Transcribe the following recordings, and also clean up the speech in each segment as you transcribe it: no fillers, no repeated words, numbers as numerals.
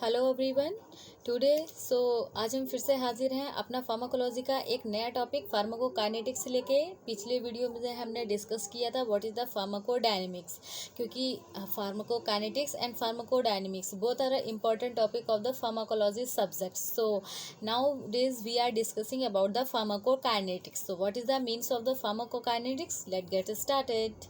Hello everyone. Today आज हम फिर से हाजिर हैं अपना फार्माकोलॉजी का एक नया टॉपिक फार्माकोकाइनेटिक्स लेके। पिछले वीडियो में हमने डिस्कस किया था व्हाट इज़ द फार्माकोडायनेमिक्स, क्योंकि pharmacokinetics and pharmacodynamics both are important topic of the pharmacology subject. So nowadays we are discussing about the pharmacokinetics. So what is the means of the pharmacokinetics? Let get started.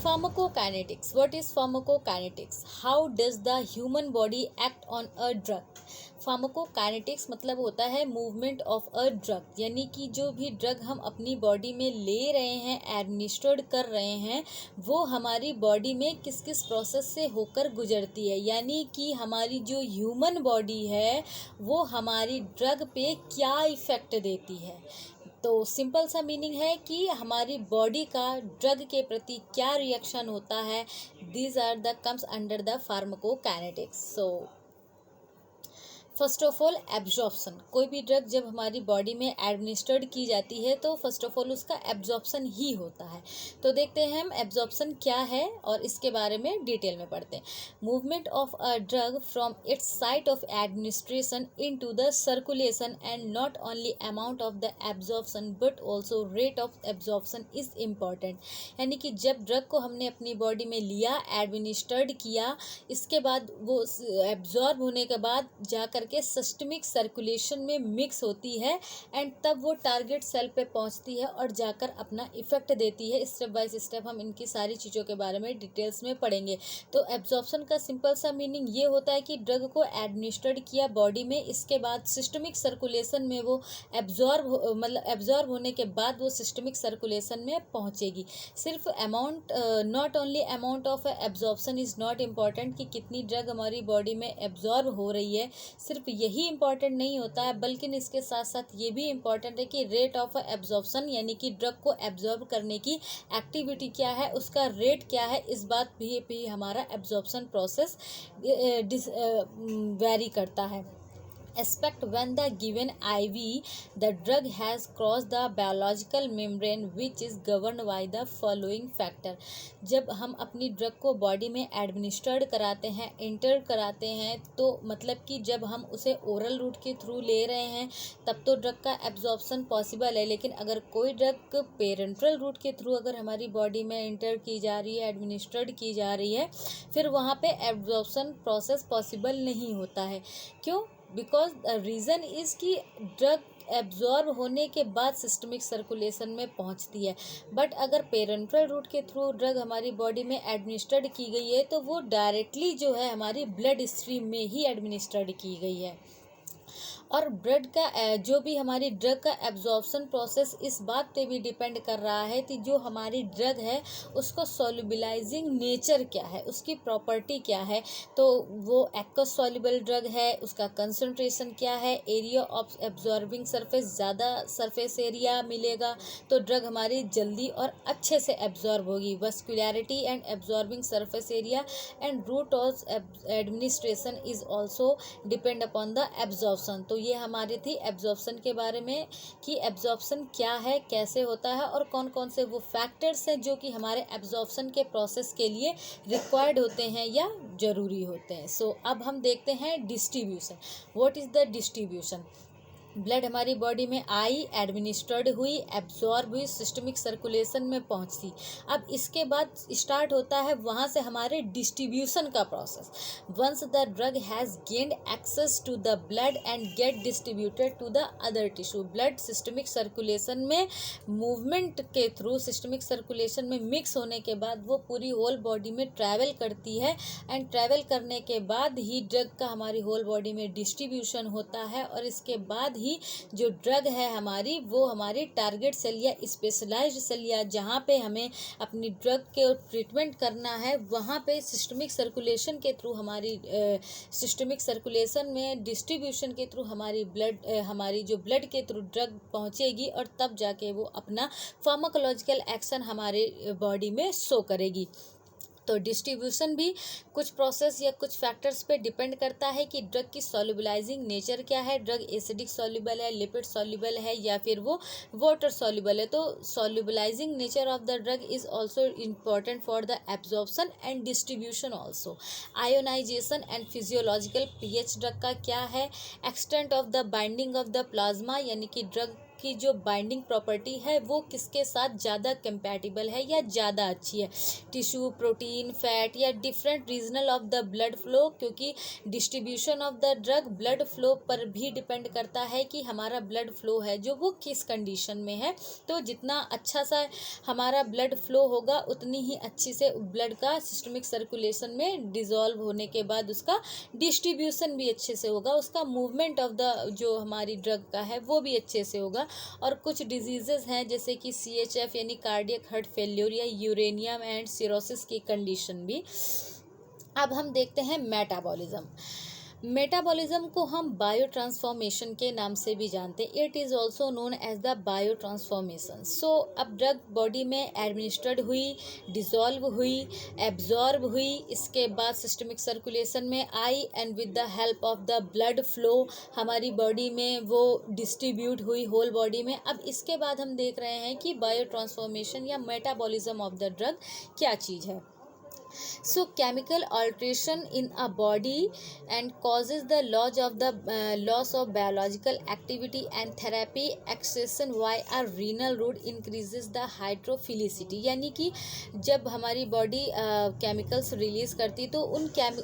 Pharmacokinetics. What is pharmacokinetics? How does the human body act on a drug? Pharmacokinetics मतलब होता है movement of a drug, यानी कि जो भी drug हम अपनी body में ले रहे हैं, एडमिनिस्ट्रेट कर रहे हैं, वो हमारी बॉडी में किस किस प्रोसेस से होकर गुजरती है, यानी कि हमारी जो ह्यूमन बॉडी है वो हमारी ड्रग पे क्या इफ़ेक्ट देती है। तो सिंपल सा मीनिंग है कि हमारी बॉडी का ड्रग के प्रति क्या रिएक्शन होता है। These are the comes under the pharmacokinetics. So first of all absorption. कोई भी ड्रग जब हमारी बॉडी में एडमिनिस्ट्रेड की जाती है तो फर्स्ट ऑफ ऑल उसका एब्जॉर्प्शन ही होता है. तो देखते हैं हम एब्जॉर्प्शन क्या है और इसके बारे में डिटेल में पढ़ते हैं. Movement of a drug from its site of administration into the circulation and not only amount of the absorption but also rate of absorption is important. यानी कि जब ड्रग को हमने अपनी बॉडी में लिया, एडमिनिस्ट्रेड किया, इसके बाद वो एब्जॉर्ब होने के बाद जाकर के सिस्टमिक सर्कुलेशन में मिक्स होती है एंड तब वो टारगेट सेल पे पहुंचती है और जाकर अपना इफेक्ट देती है. स्टेप बाय स्टेप हम इनकी सारी चीज़ों के बारे में डिटेल्स में पढ़ेंगे. तो एब्जॉर्प्शन का सिंपल सा मीनिंग ये होता है कि ड्रग को एडमिनिस्ट्रेट किया बॉडी में, इसके बाद सिस्टमिक सर्कुलेशन में वो एब्जॉर्ब होने के बाद वो सिस्टमिक सर्कुलेशन में पहुंचेगी. सिर्फ amount, not only amount of absorption is not important कि कितनी ड्रग हमारी बॉडी में एब्जॉर्ब हो रही है, सिर्फ यही इम्पॉर्टेंट नहीं होता है, बल्कि इसके साथ साथ ये भी इम्पॉर्टेंट है कि रेट ऑफ एब्जॉर्प्शन, यानी कि ड्रग को एब्जॉर्ब करने की एक्टिविटी क्या है, उसका रेट क्या है, इस बात भी हमारा एब्जॉर्प्शन प्रोसेस वेरी करता है. Aspect when the given IV the drug has crossed the biological membrane which is governed by the following factor. जब हम अपनी ड्रग को बॉडी में एडमिनिस्ट्रेड कराते हैं, इंटर कराते हैं, तो मतलब कि जब हम उसे ओरल रूट के थ्रू ले रहे हैं तब तो ड्रग का एब्जॉर्प्शन पॉसिबल है. लेकिन अगर कोई ड्रग पेरेंट्रल रूट के थ्रू अगर हमारी बॉडी में इंटर की जा रही है, एडमिनिस्ट्रेड की जा रही है, फिर वहाँ पे एब्जॉर्प्शन प्रोसेस पॉसिबल नहीं होता है. क्यों? बिकॉज द रीज़न इज़ कि ड्रग एब्जॉर्ब होने के बाद सिस्टमिक सर्कुलेशन में पहुंचती है. बट अगर पेरेंट्रल रूट के थ्रू ड्रग हमारी बॉडी में एडमिनिस्ट्रेड की गई है तो वो डायरेक्टली जो है हमारी ब्लड स्ट्रीम में ही एडमिनिस्ट्रेड की गई है. और ब्लड का जो भी हमारी ड्रग का एब्जॉर्प्शन प्रोसेस इस बात पे भी डिपेंड कर रहा है कि जो हमारी ड्रग है उसको सॉल्युबलाइजिंग नेचर क्या है, उसकी प्रॉपर्टी क्या है. तो वो एक्वस सॉल्युबल ड्रग है, उसका कंसंट्रेशन क्या है, एरिया ऑफ एब्जॉर्बिंग सरफेस, ज़्यादा सरफेस एरिया मिलेगा तो ड्रग हमारी जल्दी और अच्छे से एब्जॉर्ब होगी. Vascularity and absorbing surface area and route of administration is also depend upon the absorption. तो ये हमारी थी एब्जॉर्प्शन के बारे में कि एब्जॉर्प्शन क्या है, कैसे होता है और कौन कौन से वो फैक्टर्स हैं जो कि हमारे एब्जॉर्प्शन के प्रोसेस के लिए रिक्वायर्ड होते हैं या ज़रूरी होते हैं. सो अब हम देखते हैं distribution. What is the distribution? Blood हमारी बॉडी में आई, एडमिनिस्ट्रेड हुई, एब्जॉर्ब हुई, सिस्टमिक सर्कुलेशन में पहुंची. अब इसके बाद स्टार्ट होता है वहाँ से हमारे डिस्ट्रीब्यूशन का process. Once the drug has gained access to the blood and get distributed to the other tissue. Blood systemic circulation में मूवमेंट के थ्रू सिस्टमिक सर्कुलेशन में मिक्स होने के बाद वो पूरी होल बॉडी में ट्रैवल करती है एंड ट्रैवल करने के बाद ही ड्रग का हमारी होल बॉडी में डिस्ट्रीब्यूशन होता है. और इसके बाद ही जो ड्रग है हमारी वो हमारी टारगेट सेल या स्पेशलाइज्ड सेल या जहाँ पे हमें अपनी ड्रग के ट्रीटमेंट करना है वहाँ पे सिस्टमिक सर्कुलेशन के थ्रू हमारी सिस्टमिक सर्कुलेशन में डिस्ट्रीब्यूशन के थ्रू हमारी जो ब्लड के थ्रू ड्रग पहुँचेगी और तब जाके वो अपना फार्माकोलॉजिकल एक्शन हमारे बॉडी में शो करेगी. तो डिस्ट्रीब्यूशन भी कुछ प्रोसेस या कुछ फैक्टर्स पे डिपेंड करता है कि ड्रग की सॉल्युबलाइजिंग नेचर क्या है, ड्रग एसिडिक सॉल्युबल है, लिपिड सॉल्युबल है या फिर वो वाटर सॉल्युबल है। तो solubilising nature of the drug is also important for the absorption and distribution also. Ionisation and physiological pH drug का क्या है, extent of the binding of the plasma यानी कि ड्रग की जो बाइंडिंग प्रॉपर्टी है वो किसके साथ ज़्यादा कंपैटिबल है या ज़्यादा अच्छी है, टिश्यू, प्रोटीन, फैट या different regional of the blood flow, क्योंकि distribution of the drug blood flow पर भी डिपेंड करता है कि हमारा ब्लड फ्लो है जो वो किस कंडीशन में है। तो जितना अच्छा सा हमारा ब्लड फ्लो होगा उतनी ही अच्छी से ब्लड का सिस्टमिक सर्कुलेशन में डिजॉल्व होने के बाद उसका डिस्ट्रीब्यूशन भी अच्छे से होगा, उसका मूवमेंट ऑफ द जो हमारी ड्रग का है वो भी अच्छे से होगा। और कुछ डिजीजेस हैं जैसे कि CHF यानी कार्डियक हार्ट फेल्योर या यूरेनियम एंड सिरोसिस की कंडीशन भी। अब हम देखते हैं मेटाबॉलिज्म। मेटाबॉलिज्म को हम बायो ट्रांसफॉर्मेशन के नाम से भी जानते हैं। It is also known as the biotransformation. So अब ड्रग बॉडी में एडमिनिस्ट्रेड हुई, डिजॉल्व हुई, एब्जॉर्ब हुई, इसके बाद सिस्टमिक सर्कुलेशन में आई and with the help of the blood flow हमारी बॉडी में वो डिस्ट्रीब्यूट हुई होल बॉडी में। अब इसके बाद हम देख रहे हैं कि बायो ट्रांसफॉर्मेशन या मेटाबॉलिज्म ऑफ द ड्रग क्या चीज़ है। So chemical alteration in a body and causes the loss of biological activity and therapy accession via a renal route increases the hydrophilicity। यानी कि जब हमारी बॉडी केमिकल्स रिलीज करती तो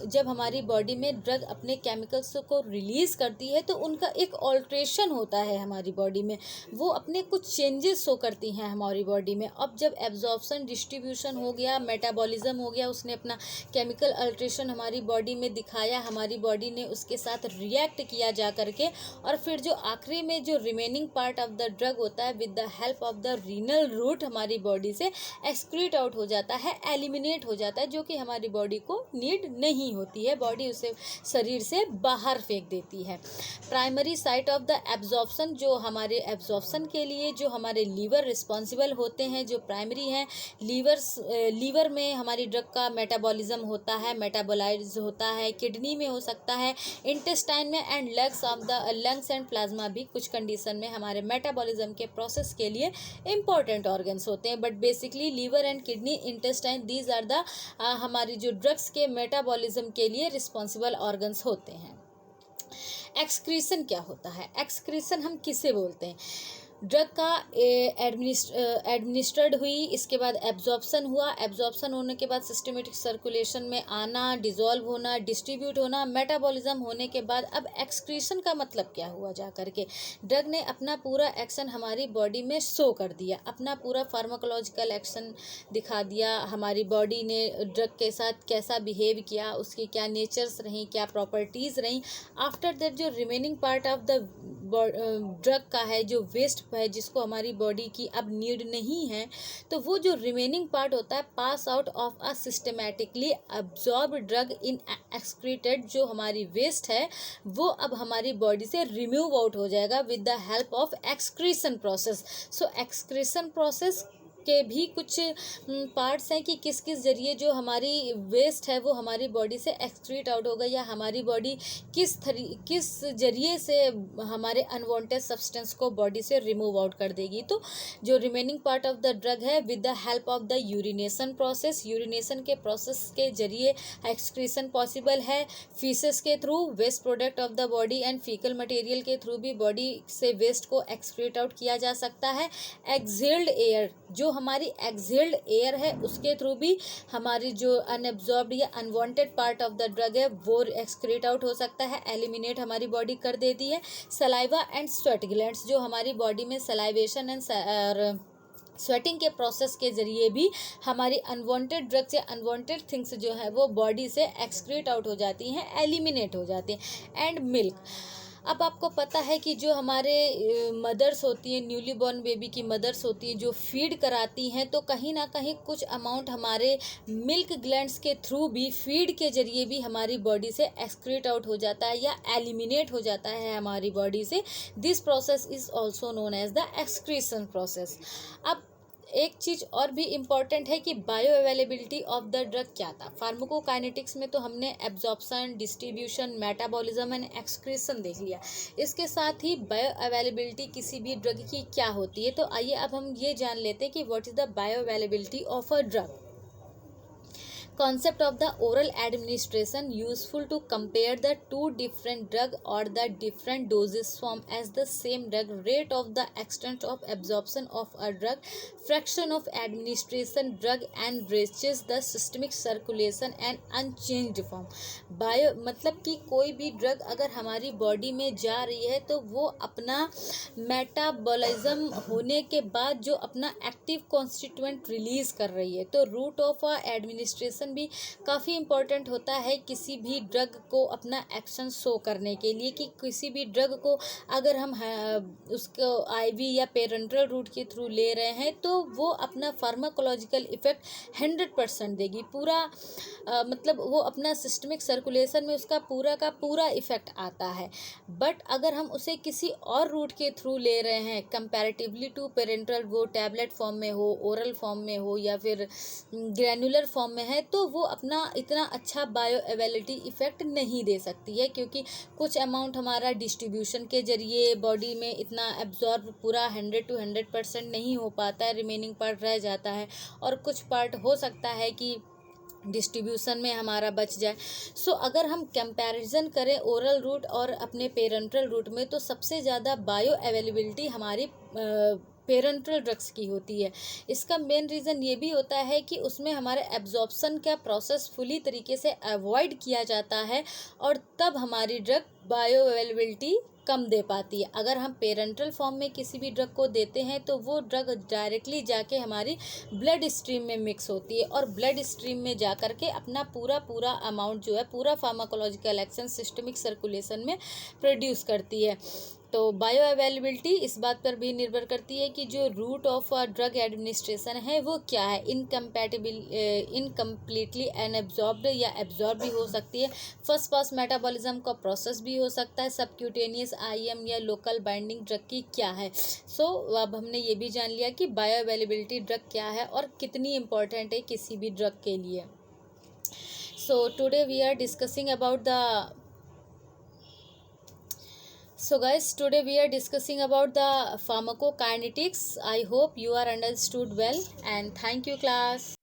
जब हमारी बॉडी में ड्रग अपने केमिकल्स को रिलीज करती है तो उनका एक ऑल्ट्रेशन होता है हमारी बॉडी में, वो अपने कुछ चेंजेस शो करती हैं हमारी बॉडी में। अब जब एब्जॉर्प्शन, डिस्ट्रीब्यूशन हो गया, मेटाबॉलिज्म हो गया, उसने अपना केमिकल अल्ट्रेशन हमारी बॉडी में दिखाया, हमारी बॉडी ने उसके साथ रिएक्ट किया जा करके, और फिर जो आखिरी में जो remaining part of the drug होता है with the help of the renal route हमारी बॉडी से एक्सक्रीट आउट हो जाता है, एलिमिनेट हो जाता है, जो कि हमारी बॉडी को नीड नहीं होती है, बॉडी उसे शरीर से बाहर फेंक देती है। Primary site of the absorption, जो हमारे एब्जॉर्प्शन के लिए जो हमारे लीवर रिस्पॉन्सिबल होते हैं, जो प्राइमरी हैं, लीवर में हमारी ड्रग का मेटाबॉलिज्म होता है, मेटाबोलाइज होता है, किडनी में हो सकता है, इंटेस्टाइन में, एंड लंग्स एंड प्लाज्मा भी कुछ कंडीशन में हमारे मेटाबॉलिज्म के प्रोसेस के लिए इंपॉर्टेंट ऑर्गन्स होते हैं। But basically liver and kidney, intestine, these are the हमारी जो ड्रग्स के मेटाबॉलिज्म के लिए रिस्पॉन्सिबल ऑर्गन्स होते हैं। एक्सक्रीशन क्या होता है? एक्सक्रीशन हम किसे बोलते हैं? ड्रग का एडमिनिस्ट्रेड हुई, इसके बाद एब्जॉर्प्शन हुआ, एब्जॉर्प्शन होने के बाद सिस्टमेटिक सर्कुलेशन में आना, डिजॉल्व होना, डिस्ट्रीब्यूट होना, मेटाबॉलिज्म होने के बाद अब एक्सक्रीशन का मतलब क्या हुआ जा करके? ड्रग ने अपना पूरा एक्शन हमारी बॉडी में शो कर दिया, अपना पूरा फार्माकोलॉजिकल एक्शन दिखा दिया, हमारी बॉडी ने ड्रग के साथ कैसा बिहेव किया, उसकी क्या नेचर्स रहीं, क्या प्रॉपर्टीज़ रहीं। आफ्टर दैट जो remaining part of the drug का है, जो वेस्ट है, जिसको हमारी बॉडी की अब नीड नहीं है, तो वो जो रिमेनिंग पार्ट होता है, pass out of a systematically absorb drug in excreted, जो हमारी वेस्ट है वो अब हमारी बॉडी से रिमूव आउट हो जाएगा with the help of excretion process. So excretion process के भी कुछ पार्ट्स हैं कि किस किस जरिए जो हमारी वेस्ट है वो हमारी बॉडी से एक्सक्रीट आउट होगा, या हमारी बॉडी किस जरिए से हमारे अनवांटेड सब्सटेंस को बॉडी से रिमूव आउट कर देगी। तो जो remaining part of the drug है, with the help of the urination process, urination के प्रोसेस के जरिए एक्सक्रीशन पॉसिबल है। फीसेस के through, waste product of the body and faecal material के थ्रू भी बॉडी से वेस्ट को एक्सक्रीट आउट किया जा सकता है। एक्सहेल्ड एयर, जो हमारी एक्सहेल्ड एयर है उसके थ्रू भी हमारी जो अनएब्जॉर्ब्ड या unwanted part of the drug है वो एक्सक्रीट आउट हो सकता है, एलिमिनेट हमारी बॉडी कर देती है। सलाइवा एंड स्वेट ग्लैंड्स, जो हमारी बॉडी में सलाइवेशन एंड स्वेटिंग के प्रोसेस के जरिए भी हमारी अनवांटेड ड्रग्स या अनवांटेड थिंग्स जो है वो बॉडी से एक्सक्रीट आउट हो जाती हैं, एलिमिनेट हो जाती हैं। एंड मिल्क, अब आपको पता है कि जो हमारे मदर्स होती हैं, न्यूली बॉर्न बेबी की मदर्स होती हैं, जो फीड कराती हैं, तो कहीं ना कहीं कुछ अमाउंट हमारे मिल्क ग्लैंड्स के थ्रू भी, फीड के जरिए भी हमारी बॉडी से एक्सक्रीट आउट हो जाता है या एलिमिनेट हो जाता है हमारी बॉडी से। This process is also known as the excretion process. अब एक चीज़ और भी इम्पॉर्टेंट है कि bioavailability of the drug क्या था। फार्माकोकाइनेटिक्स में तो हमने absorption, distribution, metabolism and excretion देख लिया। इसके साथ ही बायो अवेलेबिलिटी किसी भी ड्रग की क्या होती है, तो आइए अब हम ये जान लेते हैं कि what is the bio availability of a drug. Concept of the oral administration useful to compare the two different drug or the different doses form as the same drug, rate of the extent of absorption of a drug, fraction of administration drug and reaches the systemic circulation and unchanged form। Bio मतलब कि कोई भी drug अगर हमारी body में जा रही है तो वो अपना मेटाबॉलिज्म होने के बाद जो अपना एक्टिव कॉन्स्टिट्यूएंट रिलीज कर रही है, तो रूट ऑफ एडमिनिस्ट्रेशन भी काफ़ी इम्पोर्टेंट होता है किसी भी ड्रग को अपना एक्शन शो करने के लिए, कि किसी भी ड्रग को अगर हम उसको आईवी या पेरेंटल रूट के थ्रू ले रहे हैं तो वो अपना फार्माकोलॉजिकल इफेक्ट 100% देगी। पूरा मतलब वो अपना सिस्टमिक सर्कुलेशन में उसका पूरा का पूरा इफेक्ट आता है। बट अगर हम उसे किसी और रूट के थ्रू ले रहे हैं कंपैरेटिवली टू पेरेंटल, वो टैबलेट फॉर्म में हो, ओरल फॉर्म में हो या फिर ग्रैनुलर फॉर्म में है, तो वो अपना इतना अच्छा बायो अवेलेबिलिटी इफेक्ट नहीं दे सकती है, क्योंकि कुछ अमाउंट हमारा डिस्ट्रीब्यूशन के जरिए बॉडी में इतना एब्जॉर्ब पूरा 100% नहीं हो पाता है, रिमेनिंग पार्ट रह जाता है, और कुछ पार्ट हो सकता है कि डिस्ट्रीब्यूशन में हमारा बच जाए। सो अगर हम कंपैरिजन करें ओरल रूट और अपने पेरेंटल रूट में, तो सबसे ज़्यादा बायो अवेलेबिलिटी हमारी पेरेंटल ड्रग्स की होती है। इसका मेन रीज़न ये भी होता है कि उसमें हमारे एब्जॉर्प्शन का प्रोसेस फुली तरीके से अवॉइड किया जाता है, और तब हमारी ड्रग बायो अवेलेबिलिटी कम दे पाती है। अगर हम पेरेंटल फॉर्म में किसी भी ड्रग को देते हैं तो वो ड्रग डायरेक्टली जाके हमारी ब्लड स्ट्रीम में मिक्स होती है, और ब्लड स्ट्रीम में जा कर के अपना पूरा अमाउंट जो है, पूरा फार्माकोलॉजिकल एक्शन सिस्टमिक सर्कुलेशन में प्रोड्यूस करती है। तो बायो अवेलेबिलिटी इस बात पर भी निर्भर करती है कि जो रूट ऑफ ड्रग एडमिनिस्ट्रेशन है वो क्या है। इनकम्प्लीटली अनएब्जॉर्ब्ड या एब्जॉर्ब भी हो सकती है, फर्स्ट पास मेटाबॉलिज्म का प्रोसेस भी हो सकता है, सबक्यूटेनियस आईएम या लोकल बाइंडिंग ड्रग की क्या है। सो अब हमने ये भी जान लिया कि बायो अवेलेबिलिटी ड्रग क्या है और कितनी इम्पोर्टेंट है किसी भी ड्रग के लिए। So today we are discussing about the So guys, today we are discussing about the pharmacokinetics. I hope you are understood well, and thank you class.